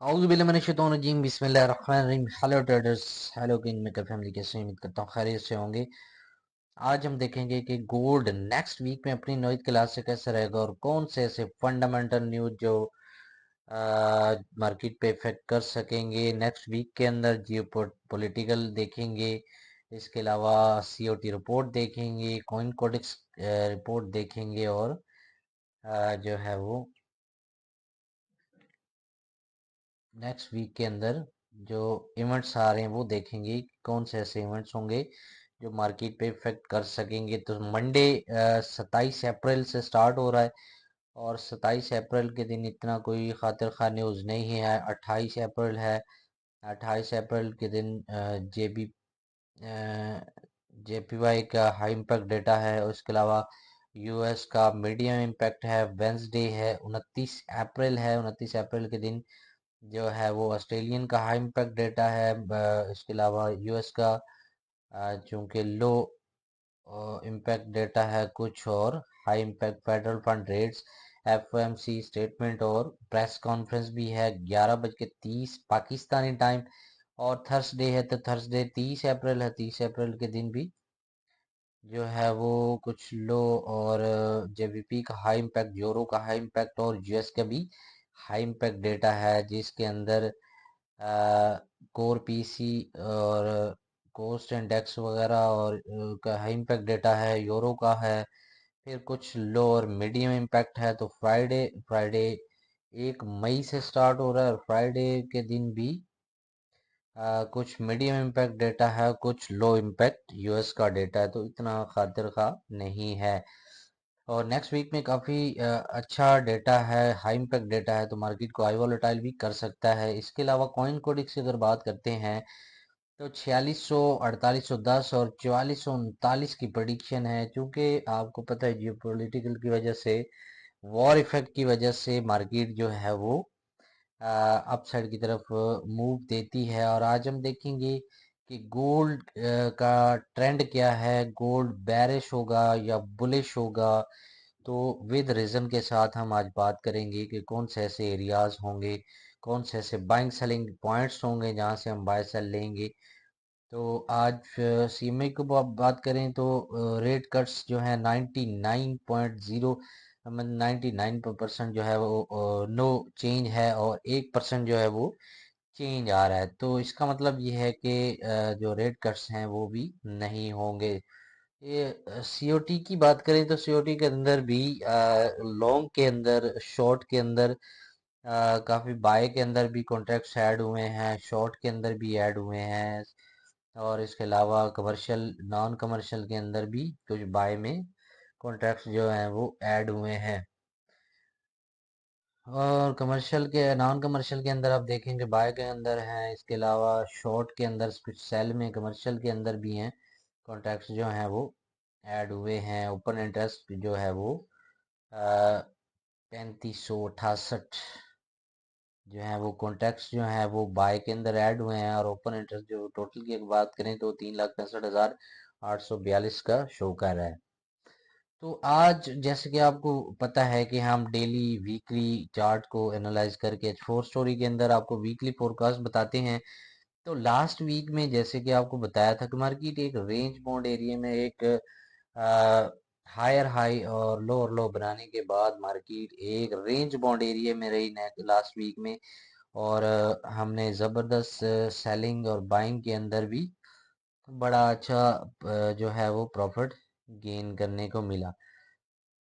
औज़ुबिल्लाहिमिनश्शैतानिर्रजीम बिस्मिल्लाहिर्रहमानिर्रहीम। Hello traders, hello king maker family, कैसे हैं? उम्मीद करता हूँ खैरियत से होंगे। आज हम देखेंगे कि गोल्ड नेक्स्ट वीक में अपनी नई क्लास से कैसे रहेगा और कौन से ऐसे फंडामेंटल न्यूज जो मार्केट पे इफेक्ट कर सकेंगे नेक्स्ट वीक के अंदर। जियो पॉलिटिकल देखेंगे, इसके अलावा सीओटी रिपोर्ट देखेंगे, कॉइन कोडेक्स रिपोर्ट देखेंगे और जो है वो नेक्स्ट वीक के अंदर जो इवेंट्स आ रहे हैं वो देखेंगे कि कौन से ऐसे इवेंट्स होंगे जो मार्केट पे इफेक्ट कर सकेंगे। तो मंडे 27 अप्रैल से स्टार्ट हो रहा है और 27 अप्रैल के दिन इतना कोई खातिर खा न्यूज़ नहीं है। 28 अप्रैल है। 28 अप्रैल के दिन जेपीवाई का हाई इम्पैक्ट डेटा है और इसके अलावा यूएस का मीडियम इम्पैक्ट है। वेंसडे है, 29 अप्रैल है। 29 अप्रैल के दिन जो है वो ऑस्ट्रेलियन का हाई इम्पैक्ट डेटा है। इसके अलावा यूएस का चूंकि लो इम्पैक्ट डेटा है कुछ, और high impact federal fund rates, FOMC statement और प्रेस कॉन्फ्रेंस भी है 11:30 पाकिस्तानी टाइम। और थर्सडे है, तो थर्सडे 30 अप्रैल है। 30 अप्रैल के दिन भी जो है वो कुछ लो और जेबीपी का हाई इम्पैक्ट, यूरो का हाई इम्पैक्ट और यूएस का भी हाई इम्पैक्ट डेटा है, जिसके अंदर कोर पीसी और कोस्ट इंडेक्स वगैरह और का हाई इम्पैक्ट डेटा है। यूरो का है, फिर कुछ लो और मीडियम इम्पैक्ट है। तो फ्राइडे फ्राइडे 1 मई से स्टार्ट हो रहा है और फ्राइडे के दिन भी कुछ मीडियम इम्पैक्ट डेटा है, कुछ लो इम्पैक्ट यूएस का डेटा है। तो इतना खातिर खा नहीं है। और नेक्स्ट वीक में काफ़ी अच्छा डेटा है, हाई इम्पैक्ट डेटा है, तो मार्केट को हाई वॉलेटाइल भी कर सकता है। इसके अलावा कॉइन कोडिक्स की अगर बात करते हैं तो 4600, 4810 और 4439 की प्रेडिक्शन है। क्योंकि आपको पता है जियो पॉलिटिकल की वजह से, वॉर इफेक्ट की वजह से मार्केट जो है वो अपसाइड की तरफ मूव देती है। और आज हम देखेंगे कि गोल्ड का ट्रेंड क्या है, गोल्ड बेरिश होगा या बुलिश होगा। तो विद रीजन के साथ हम आज बात करेंगे कि कौन से ऐसे एरियाज होंगे, कौन से ऐसे बाइंग सेलिंग पॉइंट्स होंगे जहां से हम बाय सेल लेंगे। तो आज सीएमए को बात करें तो रेट कट्स जो है 99.0, 99% जो है वो नो चेंज है और 1% जो है वो चेंज आ रहा है। तो इसका मतलब ये है कि जो रेट कट्स हैं वो भी नहीं होंगे। ये सीओटी की बात करें तो सीओटी के अंदर भी लॉन्ग के अंदर, शॉर्ट के अंदर काफी बाय के अंदर भी कॉन्ट्रैक्ट्स ऐड हुए हैं, शॉर्ट के अंदर भी ऐड हुए हैं। और इसके अलावा कमर्शियल, नॉन कमर्शियल के अंदर भी कुछ बाय में कॉन्ट्रैक्ट्स जो हैं वो ऐड हुए हैं। और कमर्शियल के, नॉन कमर्शियल के अंदर आप देखेंगे बाय के अंदर हैं, इसके अलावा शॉर्ट के अंदर कुछ सेल में कमर्शियल के अंदर भी हैं कॉन्ट्रैक्ट्स जो हैं वो ऐड हुए हैं। ओपन इंटरेस्ट जो है वो 3568 जो है वो कॉन्ट्रैक्ट्स जो हैं वो बाय के अंदर ऐड हुए हैं। और ओपन इंटरेस्ट जो टोटल की अगर बात करें तो 3,65,842 का शो कर रहा है। तो आज जैसे कि आपको पता है कि हम डेली वीकली चार्ट को एनालाइज करके H4 स्टोरी के अंदर आपको वीकली फोरकास्ट बताते हैं। तो लास्ट वीक में जैसे कि आपको बताया था कि मार्केट एक रेंज बाउंड एरिया में एक हायर हाई और लोअर लो बनाने के बाद मार्केट एक रेंज बाउंड एरिया में रही लास्ट वीक में। और हमने ज़बरदस्त सेलिंग और बाइंग के अंदर भी बड़ा अच्छा जो है वो प्रॉफिट गेन करने को मिला।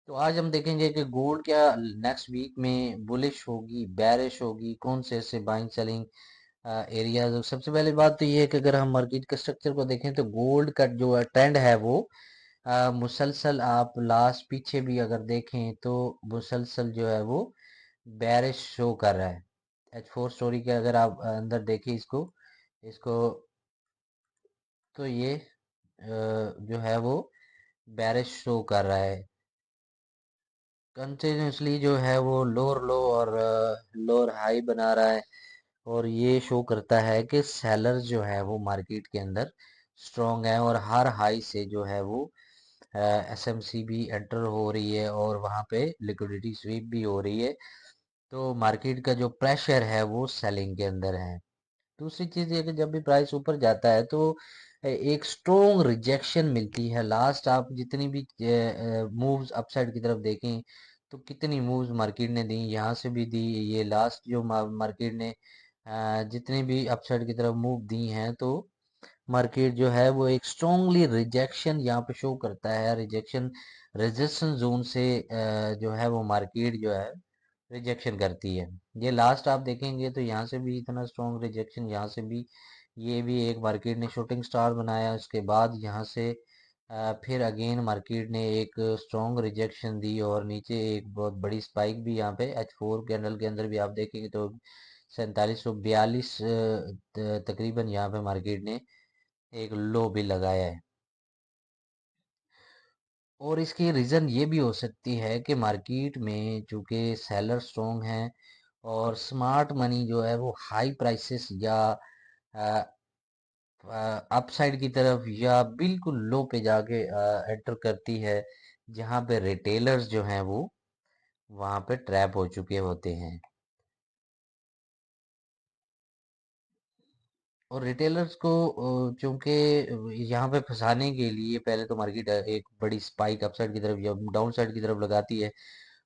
तो आज हम देखेंगे कि गोल्ड क्या नेक्स्ट वीक में बुलिश होगी, बेरिश होगी, कौन से ऐसे बाइंग सेलिंग एरियाज। सबसे पहले बात तो ये है कि अगर हम मार्केट के स्ट्रक्चर को देखें तो गोल्ड का जो ट्रेंड है वो मुसलसल, आप लास्ट पीछे भी अगर देखें तो मुसलसल जो है वो बेरिश शो कर रहा है। H4 स्टोरी के अगर आप अंदर देखें इसको इसको तो ये जो है वो बेरिश शो कर रहा है। कंटिन्यूसली जो है वो लोअर लो और लोअर हाई बना रहा है। और ये शो करता है कि सेलर्स जो है वो मार्केट के अंदर स्ट्रांग है और हर हाई से जो है वो एसएमसी भी एंटर हो रही है और वहाँ पे लिक्विडिटी स्वीप भी हो रही है। तो मार्केट का जो प्रेशर है वो सेलिंग के अंदर है। दूसरी चीज ये कि जब भी प्राइस ऊपर जाता है तो एक स्ट्रोंग रिजेक्शन मिलती है। लास्ट आप जितनी भी मूव्स अपसाइड की तरफ देखें तो कितनी मूव्स मार्केट ने दी, यहाँ से भी दी। ये लास्ट जो मार्केट ने जितनी भी अपसाइड की तरफ मूव दी हैं, तो मार्केट जो है वो एक स्ट्रोंगली रिजेक्शन यहाँ पे शो करता है। रिजेक्शन रेजिस्टेंस जोन से जो है वो मार्केट जो है रिजेक्शन करती है। ये लास्ट आप देखेंगे तो यहाँ से भी इतना स्ट्रॉन्ग रिजेक्शन, यहाँ से भी ये भी एक मार्केट ने शूटिंग स्टार बनाया। उसके बाद यहाँ से फिर अगेन मार्केट ने एक स्ट्रॉन्ग रिजेक्शन दी और नीचे एक बहुत बड़ी स्पाइक भी यहाँ पे H4 कैंडल के अंदर भी आप देखेंगे तो 4742 तकरीबन यहाँ पे मार्केट ने एक लो भी लगाया है। और इसकी रीज़न ये भी हो सकती है कि मार्केट में चूंकि सेलर स्ट्रॉन्ग हैं और स्मार्ट मनी जो है वो हाई प्राइसेस या अपसाइड की तरफ या बिल्कुल लो पे जाके एंटर करती है, जहां पे रिटेलर्स जो हैं वो वहां पे ट्रैप हो चुके होते हैं। और रिटेलर्स को चूंकि यहाँ पे फंसाने के लिए पहले तो मार्केट एक बड़ी स्पाइक अपसाइड की तरफ या डाउन साइड की तरफ लगाती है,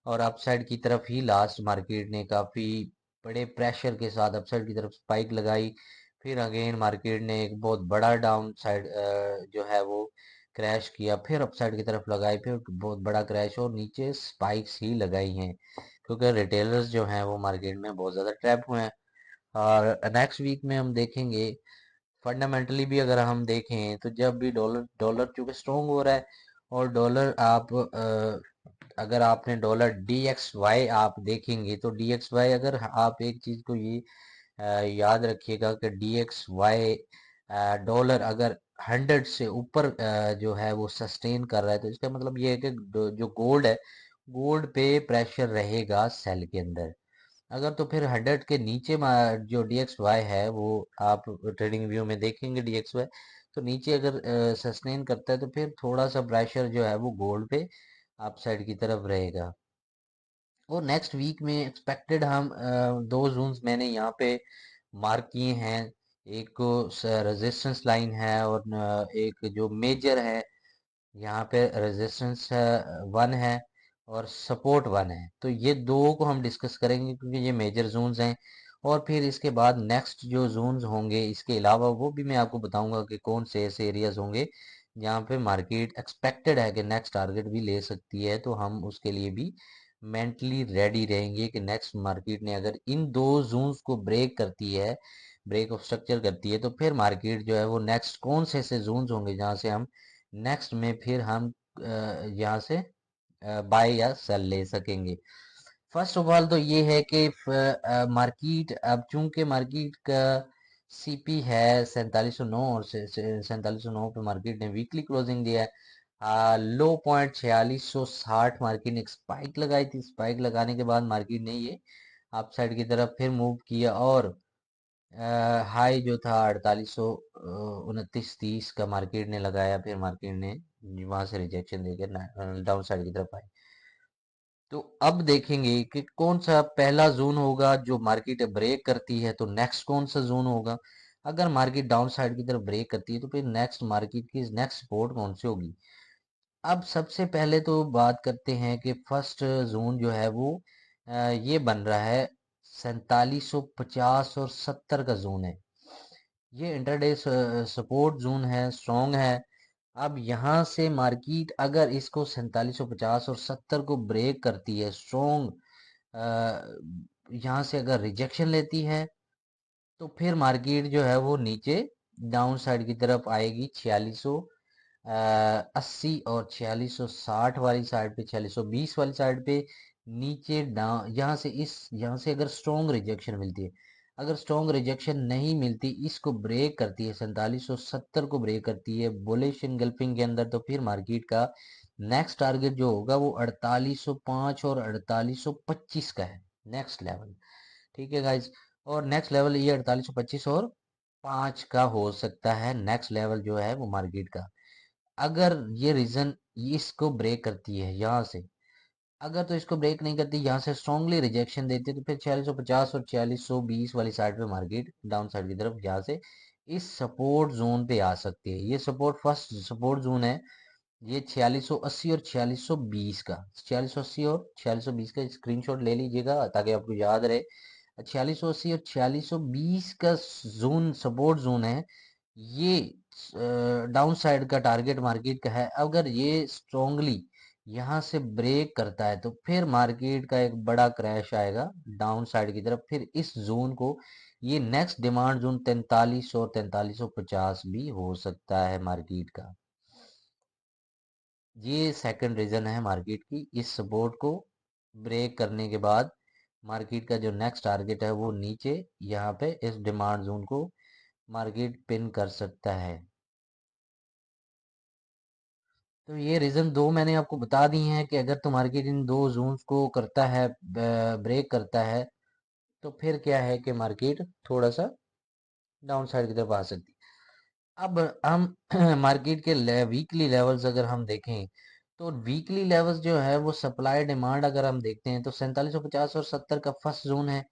और अपसाइड की तरफ ही लास्ट मार्केट ने काफी बड़े प्रेशर के साथ अपसाइड की तरफ स्पाइक लगाई। फिर अगेन मार्केट ने एक बहुत बड़ा डाउन साइड जो है वो क्रैश किया, फिर अपसाइड की तरफ लगाई, फिर बहुत बड़ा क्रैश और नीचे स्पाइक्स ही लगाई हैं, क्योंकि रिटेलर्स जो हैं वो मार्केट में बहुत ज्यादा ट्रैप हुए हैं। और नेक्स्ट वीक में हम देखेंगे फंडामेंटली भी, अगर हम देखें तो जब भी डॉलर डॉलर चूंकि स्ट्रोंग हो रहा है और डॉलर आप अगर आपने डॉलर DXY आप देखेंगे तो DXY, अगर आप एक चीज को ये याद रखिएगा कि DXY डॉलर अगर 100 से ऊपर जो है वो सस्टेन कर रहा है, तो इसका मतलब ये है कि जो गोल्ड है, गोल्ड पे प्रेशर रहेगा सेल के अंदर। अगर तो फिर 100 के नीचे जो DXY है वो आप ट्रेडिंग व्यू में देखेंगे DXY, तो नीचे अगर सस्टेन करता है तो फिर थोड़ा सा प्रेशर जो है वो गोल्ड पे अपसाइड की तरफ रहेगा। और नेक्स्ट वीक में एक्सपेक्टेड हम दो जोन्स मैंने यहाँ पे मार्क किए हैं। एक को रेजिस्टेंस लाइन है और एक जो मेजर है यहाँ पे रेजिस्टेंस 1 है और सपोर्ट 1 है। तो ये दो को हम डिस्कस करेंगे क्योंकि ये मेजर जोन्स हैं। और फिर इसके बाद नेक्स्ट जो जोन्स होंगे इसके अलावा वो भी मैं आपको बताऊंगा कि कौन से ऐसे एरियाज होंगे जहाँ पे मार्केट एक्सपेक्टेड है कि नेक्स्ट टारगेट भी ले सकती है। तो हम उसके लिए भी मेंटली रेडी रहेंगे कि नेक्स्ट मार्केट ने अगर इन दो जोन्स को ब्रेक करती है, ब्रेक ऑफ स्ट्रक्चर करती है, तो फिर मार्केट जो है वो नेक्स्ट कौन से ऐसे जोन्स होंगे जहाँ से हम नेक्स्ट में फिर हम यहाँ से बाय या सेल ले सकेंगे। फर्स्ट ऑफ ऑल तो ये है कि मार्केट अब चूंकि मार्केट का CP है 4709 और 4709 पे मार्केट ने वीकली क्लोजिंग दिया है। लो पॉइंट 4660 मार्केट ने एक स्पाइक लगाई थी। स्पाइक लगाने के बाद मार्केट ने ये अपसाइड की तरफ फिर मूव किया और हाई जो था 4829-30 का मार्केट ने लगाया। फिर मार्केट ने वहां से रिजेक्शन देकर डाउन साइड की तरफ आई। तो अब देखेंगे कि कौन सा पहला जोन होगा जो मार्केट ब्रेक करती है, तो नेक्स्ट कौन सा जोन होगा। अगर मार्केट डाउन साइड की तरफ ब्रेक करती है तो फिर नेक्स्ट मार्केट की नेक्स्ट सपोर्ट कौन सी होगी। अब सबसे पहले तो बात करते हैं कि फर्स्ट जोन जो है वो ये बन रहा है 4750 और 70 का जोन है। ये इंटरडे सपोर्ट जोन है, स्ट्रॉन्ग है। अब यहाँ से मार्केट अगर इसको 4750 और 70 को ब्रेक करती है, स्ट्रॉन्ग यहाँ से अगर रिजेक्शन लेती है, तो फिर मार्केट जो है वो नीचे डाउन साइड की तरफ आएगी 4680 और 4660 वाली साइड पे, 4620 वाली साइड पे नीचे डाउन। यहाँ से अगर स्ट्रॉन्ग रिजेक्शन मिलती है, अगर स्ट्रॉन्ग रिजेक्शन नहीं मिलती, इसको ब्रेक करती है 4770 को ब्रेक करती है बुलिश इनगल्फिंग के अंदर, तो फिर मार्केट का नेक्स्ट टारगेट जो होगा वो 4805 और 4825 का है, नेक्स्ट लेवल। ठीक है गाइज। और नेक्स्ट लेवल ये 4825 और 5 का हो सकता है नेक्स्ट लेवल जो है वो मार्केट का। अगर ये रीजन इसको ब्रेक करती है यहाँ से, अगर तो इसको ब्रेक नहीं करती, यहाँ से स्ट्रांगली रिजेक्शन देती है, तो फिर 4650 और 4620 वाली साइड पे मार्केट डाउन साइड की तरफ यहाँ से इस सपोर्ट जोन पे आ सकती है। ये सपोर्ट फर्स्ट सपोर्ट जोन है, ये 4680 और 4620 का, 4680 और 4620 का स्क्रीनशॉट ले लीजिएगा ताकि आपको याद रहे। 4680 और 4620 का जोन सपोर्ट जोन है, ये डाउन साइड का टारगेट मार्केट का है। अगर ये स्ट्रांगली यहाँ से ब्रेक करता है तो फिर मार्केट का एक बड़ा क्रैश आएगा डाउन साइड की तरफ। फिर इस जोन को, ये नेक्स्ट डिमांड जोन 43 और 4350 भी हो सकता है मार्केट का। ये सेकंड रीजन है मार्केट की, इस सपोर्ट को ब्रेक करने के बाद मार्केट का जो नेक्स्ट टारगेट है वो नीचे यहाँ पे इस डिमांड जोन को मार्केट पिन कर सकता है। तो ये रीजन दो मैंने आपको बता दी हैं कि अगर तो मार्केट इन दो जोन्स को करता है, ब्रेक करता है, तो फिर क्या है कि मार्केट थोड़ा सा डाउन साइड की तरफ आ सकती है। अब हम मार्केट के वीकली लेवल्स अगर हम देखें, तो वीकली लेवल्स जो है वो सप्लाई डिमांड अगर हम देखते हैं तो 4750 और 70 का फर्स्ट जोन है।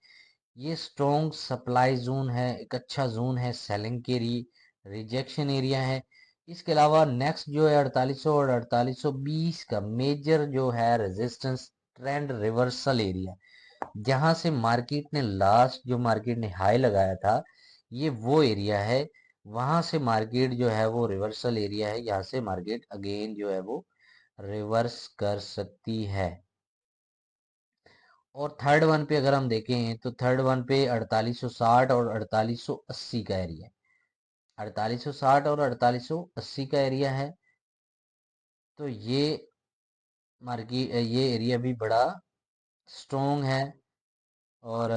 ये स्ट्रॉन्ग सप्लाई जोन है, एक अच्छा जोन है सेलिंग के लिए, रिजेक्शन एरिया है। इसके अलावा नेक्स्ट जो है 4800 और 4820 का मेजर जो है रेजिस्टेंस ट्रेंड रिवर्सल एरिया, जहां से मार्केट ने लास्ट जो मार्केट ने हाई लगाया था, ये वो एरिया है। वहां से मार्केट जो है वो रिवर्सल एरिया है, यहाँ से मार्केट अगेन जो है वो रिवर्स कर सकती है। और थर्ड वन पे अगर हम देखें तो थर्ड वन पे 4860 और 4880 का एरिया है। 4860 और 4880 का एरिया है, तो ये मार्केट ये एरिया भी बड़ा स्ट्रॉन्ग है। और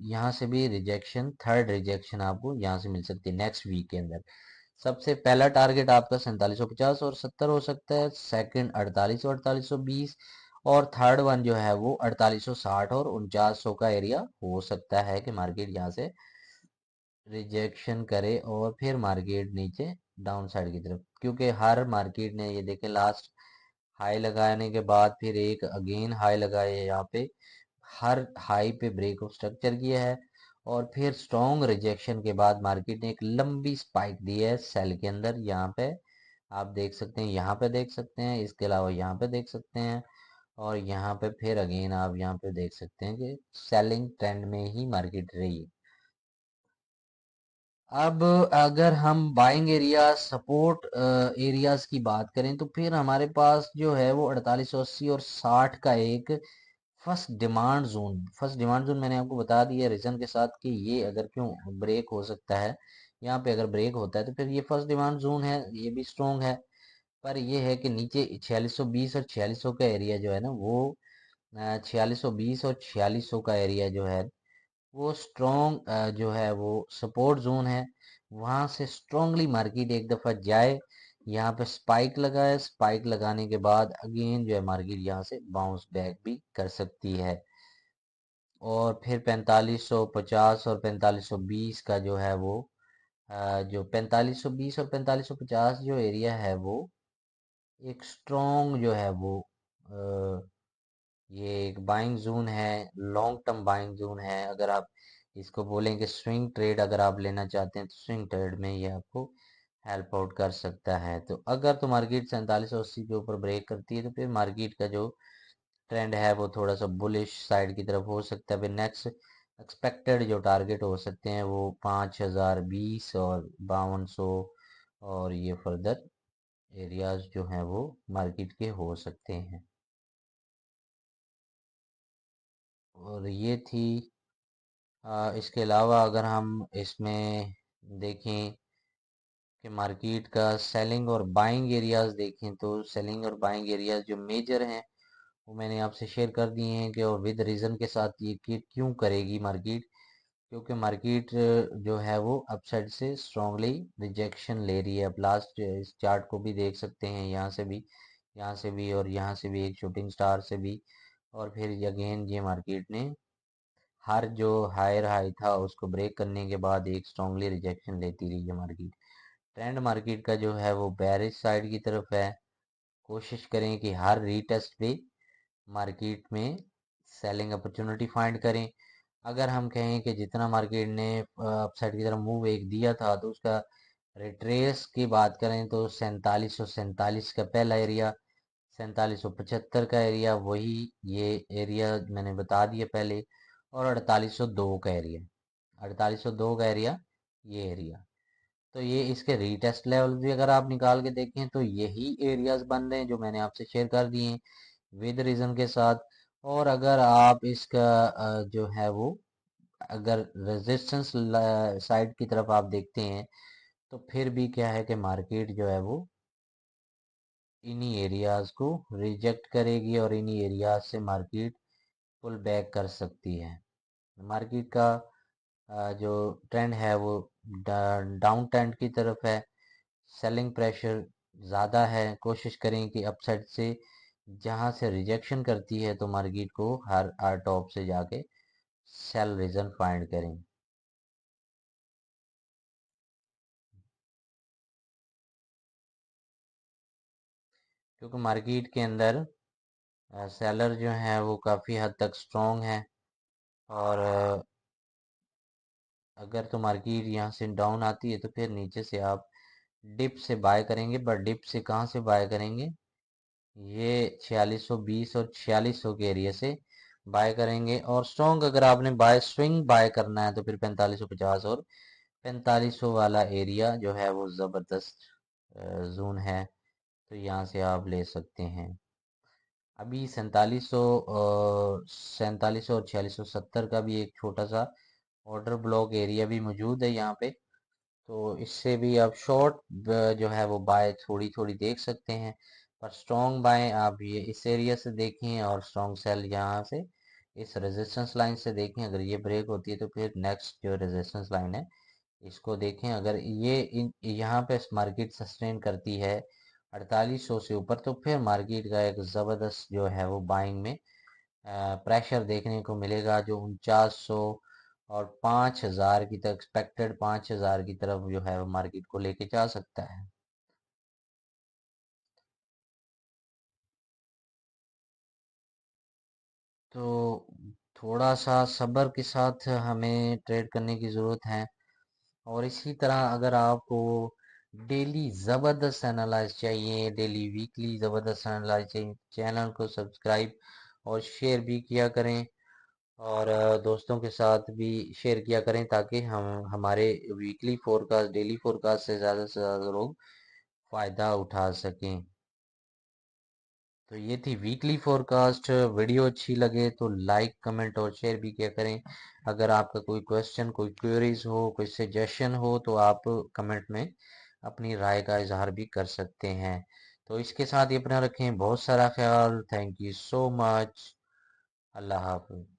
यहाँ से भी रिजेक्शन, थर्ड रिजेक्शन आपको यहाँ से मिल सकती है नेक्स्ट वीक के अंदर। सबसे पहला टारगेट आपका 4750 और 70 हो सकता है, सेकंड 48 और 4820, और थर्ड वन जो है वो 4860 और 4900 का एरिया हो सकता है कि मार्केट यहाँ से रिजेक्शन करे और फिर मार्केट नीचे डाउन साइड की तरफ। क्योंकि हर मार्केट ने ये देखें लास्ट हाई लगाने के बाद फिर एक अगेन हाई लगाए यहाँ पे, हर हाई पे ब्रेक ऑफ स्ट्रक्चर किया है, और फिर स्ट्रॉन्ग रिजेक्शन के बाद मार्केट ने एक लंबी स्पाइक दी है सेल के अंदर। यहाँ पे आप देख सकते हैं, यहाँ पे देख सकते हैं, इसके अलावा यहाँ पे देख सकते हैं, और यहाँ पे फिर अगेन आप यहाँ पे देख सकते हैं कि सेलिंग ट्रेंड में ही मार्केट रही है। अब अगर हम बाइंग एरिया सपोर्ट एरियाज की बात करें तो फिर हमारे पास जो है वो 4880 और 60 का एक फर्स्ट डिमांड जोन मैंने आपको बता दिया रीजन के साथ कि ये अगर क्यों ब्रेक हो सकता है। यहाँ पे अगर ब्रेक होता है तो फिर ये फर्स्ट डिमांड जोन है, ये भी स्ट्रॉन्ग है। पर ये है कि नीचे 4620 और 4600 का एरिया जो है ना वो 4620 और 4600 का एरिया जो है वो स्ट्रॉन्ग जो है वो सपोर्ट जोन है। वहां से स्ट्रांगली मार्केट एक दफा जाए, यहाँ पे स्पाइक लगाए, स्पाइक लगाने के बाद अगेन जो है मार्केट यहाँ से बाउंस बैक भी कर सकती है। और फिर 4550 और 4520 का जो है वो जो 4520 और 4550 जो एरिया है वो एक स्ट्रॉन्ग जो है वो ये एक बाइंग जोन है, लॉन्ग टर्म बाइंग जोन है। अगर आप इसको बोलें कि स्विंग ट्रेड अगर आप लेना चाहते हैं तो स्विंग ट्रेड में ये आपको हेल्प आउट कर सकता है। तो अगर तो मार्केट 4780 के ऊपर ब्रेक करती है तो फिर मार्केट का जो ट्रेंड है वो थोड़ा सा बुलिश साइड की तरफ हो सकता है। फिर नेक्स्ट एक्सपेक्टेड जो टारगेट हो सकते हैं वो 5020 और 5200, और ये फर्दर एरियाज जो हैं वो मार्केट के हो सकते हैं। और ये थी इसके अलावा अगर हम इसमें देखें कि मार्केट का सेलिंग और बाइंग एरियाज देखें, तो सेलिंग और बाइंग एरियाज जो मेजर हैं वो मैंने आपसे शेयर कर दिए हैं कि और विद रीज़न के साथ ये कि क्यों करेगी मार्केट। क्योंकि मार्केट जो है वो अपसाइड से स्ट्रांगली रिजेक्शन ले रही है। अब लास्ट इस चार्ट को भी देख सकते हैं, यहाँ से भी, यहाँ से भी, और यहाँ से भी एक शूटिंग स्टार से भी। और फिर अगेन ये मार्केट ने हर जो हायर हाई था उसको ब्रेक करने के बाद एक स्ट्रांगली रिजेक्शन लेती रही है मार्केट। ट्रेंड मार्केट का जो है वो बेरिश साइड की तरफ है। कोशिश करें कि हर रीटेस्ट पे मार्केट में सेलिंग अपॉर्चुनिटी फाइंड करें। अगर हम कहें कि जितना मार्केट ने अपसाइड की तरफ मूव एक दिया था तो उसका रिट्रेस की बात करें तो 4747 का पहला एरिया, 4775 का एरिया, वही ये एरिया मैंने बता दिया पहले, और 4802 का एरिया, 4802 का एरिया, ये एरिया। तो ये इसके रीटेस्ट लेवल भी अगर आप निकाल के देखें तो यही एरियाज बन रहे हैं जो मैंने आपसे शेयर कर दिए हैं विद रीजन के साथ। और अगर आप इसका जो है वो अगर रेजिस्टेंस साइड की तरफ आप देखते हैं तो फिर भी क्या है कि मार्केट जो है वो इन्हीं एरियाज को रिजेक्ट करेगी और इन्हीं एरियाज से मार्केट पुल बैक कर सकती है। मार्केट का जो ट्रेंड है वो डाउन ट्रेंड की तरफ है। सेलिंग प्रेशर ज़्यादा है। कोशिश करें कि अपसाइड से जहाँ से रिजेक्शन करती है तो मार्केट को हर टॉप से जाके सेल रीजन फाइंड करें। क्योंकि मार्केट के अंदर सेलर जो है वो काफ़ी हद तक स्ट्रॉन्ग है। और अगर तो मार्केट यहाँ से डाउन आती है तो फिर नीचे से आप डिप से बाय करेंगे। बट डिप से कहाँ से बाय करेंगे? ये 4620 और 4600 के एरिया से बाय करेंगे। और स्ट्रॉन्ग अगर आपने बाय स्विंग बाय करना है तो फिर 4550 और 4500 वाला एरिया जो है वो ज़बरदस्त जोन है, तो यहाँ से आप ले सकते हैं। अभी 4700 और 4670 का भी एक छोटा सा ऑर्डर ब्लॉक एरिया भी मौजूद है यहाँ पे। तो इससे भी आप शॉर्ट जो है वो बाय थोड़ी थोड़ी देख सकते हैं। पर स्ट्रॉन्ग बाय आप ये इस एरिया से देखें और स्ट्रॉन्ग सेल यहाँ से इस रेजिस्टेंस लाइन से देखें। अगर ये ब्रेक होती है तो फिर नेक्स्ट जो रेजिस्टेंस लाइन है इसको देखें। अगर ये यहाँ पे मार्केट सस्टेन करती है 4800 से ऊपर तो फिर मार्केट का एक ज़बरदस्त जो है वो बाइंग में प्रेशर देखने को मिलेगा, जो 4900 और 5000 की तरफ एक्सपेक्टेड 5000 की तरफ जो है वो मार्केट को लेके जा सकता है। तो थोड़ा सा सब्र के साथ हमें ट्रेड करने की ज़रूरत है। और इसी तरह अगर आपको डेली ज़बरदस्त एनालाइज चाहिए, डेली वीकली ज़बरदस्त एनालाइज चाहिए, चैनल को सब्सक्राइब और शेयर भी किया करें। और दोस्तों के साथ भी शेयर किया करें ताकि हम हमारे वीकली फोरकास्ट डेली फोरकास्ट से ज़्यादा लोग फ़ायदा उठा सकें। तो ये थी वीकली फोरकास्ट। वीडियो अच्छी लगे तो लाइक कमेंट और शेयर भी किया करें। अगर आपका कोई क्वेश्चन कोई क्वेरीज हो कोई सजेशन हो तो आप कमेंट में अपनी राय का इजहार भी कर सकते हैं। तो इसके साथ ही अपना रखें बहुत सारा ख्याल। Thank you so much. अल्लाह हाफ़िज़।